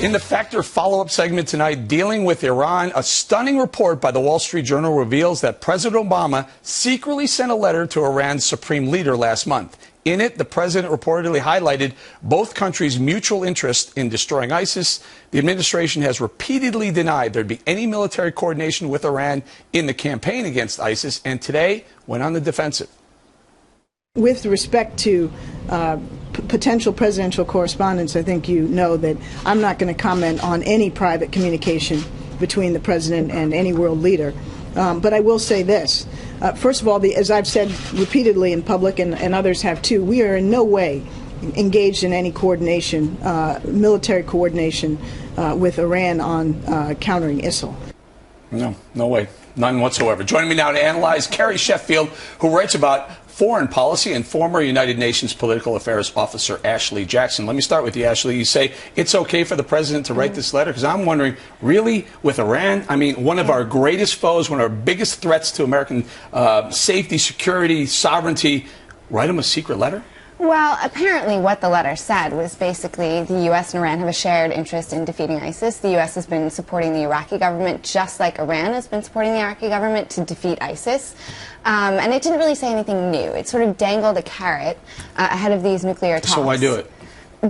In the Factor follow-up segment tonight, dealing with Iran, a stunning report by the Wall Street Journal reveals that President Obama secretly sent a letter to Iran's supreme leader last month. In it, the president reportedly highlighted both countries' mutual interest in destroying ISIS. The administration has repeatedly denied there'd be any military coordination with Iran in the campaign against ISIS, and today went on the defensive. With respect to potential presidential correspondence, I think you know that I'm not going to comment on any private communication between the president and any world leader. But I will say this. First of all, as I've said repeatedly in public, and others have too, we are in no way engaged in any coordination, military coordination with Iran on countering ISIL. No way. None whatsoever. Joining me now to analyze, Carrie Sheffield, who writes about foreign policy, and former United Nations Political Affairs Officer Ashley Jackson. Let me start with you, Ashley. You say it's okay for the president to write this letter? Because I'm wondering, really, with Iran, I mean, one of our greatest foes, one of our biggest threats to American safety, security, sovereignty, write him a secret letter? Well, apparently what the letter said was basically the U.S. and Iran have a shared interest in defeating ISIS. The U.S. has been supporting the Iraqi government just like Iran has been supporting the Iraqi government to defeat ISIS. And it didn't really say anything new. It sort of dangled a carrot ahead of these nuclear talks. So why do it?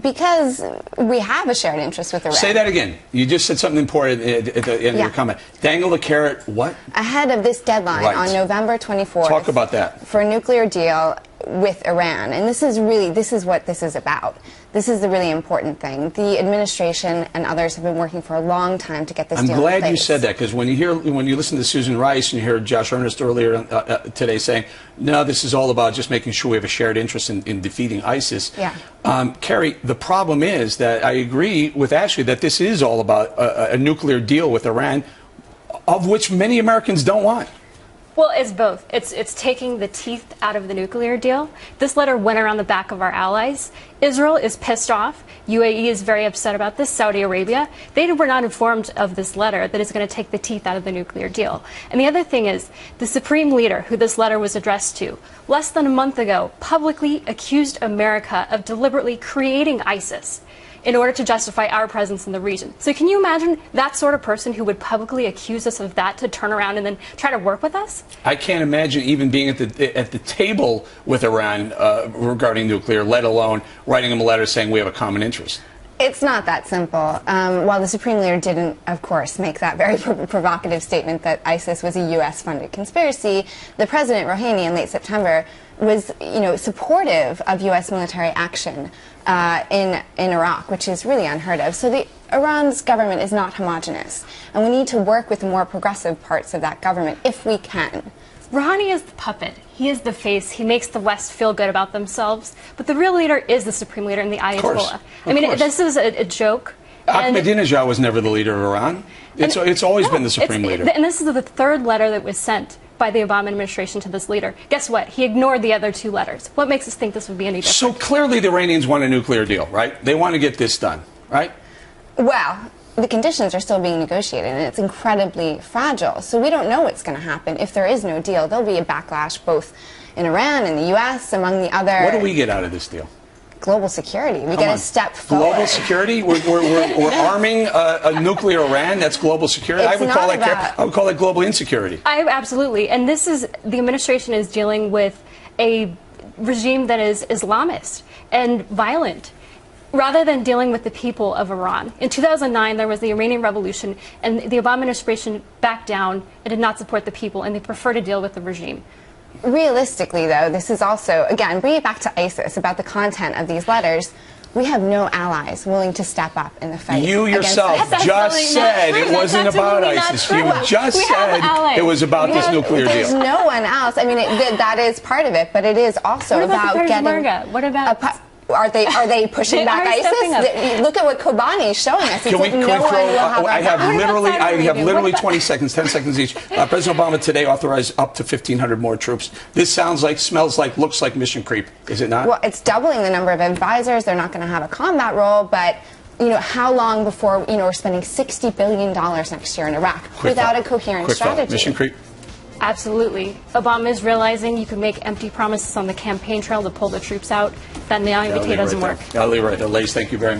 Because we have a shared interest with Iran. Say that again. You just said something important at the end of your comment. Dangle the carrot, what? Ahead of this deadline on November 24th. Talk about that. For a nuclear deal with Iran. And this is what this is about. This is the really important thing. The administration and others have been working for a long time to get this deal in place. I'm glad you said that, because when you listen to Susan Rice and you heard Josh Earnest earlier today saying, no, this is all about just making sure we have a shared interest in defeating ISIS. Yeah. Carrie, the problem is that I agree with Ashley that this is all about a nuclear deal with Iran, of which many Americans don't want. Well, it's both. It's taking the teeth out of the nuclear deal. This letter went around the back of our allies. Israel is pissed off. UAE is very upset about this. Saudi Arabia. They were not informed of this letter that is going to take the teeth out of the nuclear deal. And the other thing is, the supreme leader who this letter was addressed to, less than a month ago, publicly accused America of deliberately creating ISIS in order to justify our presence in the region. So can you imagine that sort of person who would publicly accuse us of that to turn around and then try to work with us? I can't imagine even being at the table with Iran regarding nuclear, let alone writing them a letter saying we have a common interest. It's not that simple. While the Supreme Leader didn't, of course, make that very provocative statement that ISIS was a U.S.-funded conspiracy, the President Rouhani in late September was, supportive of U.S. military action in Iraq, which is really unheard of. So Iran's government is not homogenous, and we need to work with the more progressive parts of that government if we can. Rouhani is the puppet. He is the face. He makes the West feel good about themselves. But the real leader is the Supreme Leader and the Ayatollah. I mean, this is a joke. Ahmadinejad was never the leader of Iran. It's always been the Supreme Leader. And this is the third letter that was sent by the Obama administration to this leader. Guess what? He ignored the other two letters. What makes us think this would be any different? So clearly the Iranians want a nuclear deal, right? They want to get this done, right? Well, the conditions are still being negotiated, and it's incredibly fragile. So we don't know what's going to happen. If there is no deal, there'll be a backlash both in Iran and the U.S., among the other. What do we get out of this deal? Global security. We get a step forward. Global security? We're arming a nuclear Iran? That's global security? I would call that global insecurity. Absolutely. And the administration is dealing with a regime that is Islamist and violent, rather than dealing with the people of Iran. In 2009, there was the Iranian Revolution, and the Obama administration backed down and did not support the people, and they prefer to deal with the regime. Realistically, though, this is also, again, bring it back to ISIS, about the content of these letters. We have no allies willing to step up in the fight. You yourself just said it wasn't about ISIS. You just said it was about this nuclear deal. There's no one else. I mean, that is part of it, but it is also about getting. What about? Are they pushing back ISIS? Look at what Kobani is showing us. I have literally 20 seconds, 10 seconds each. President Obama today authorized up to 1,500 more troops. This sounds like, smells like, looks like mission creep. Is it not? Well, it's doubling the number of advisors. They're not going to have a combat role, but how long before we're spending $60 billion next year in Iraq without a coherent strategy? Mission creep. Absolutely. Obama is realizing you can make empty promises on the campaign trail to pull the troops out. That naivete doesn't work. I'll leave right there. Ladies, thank you very much.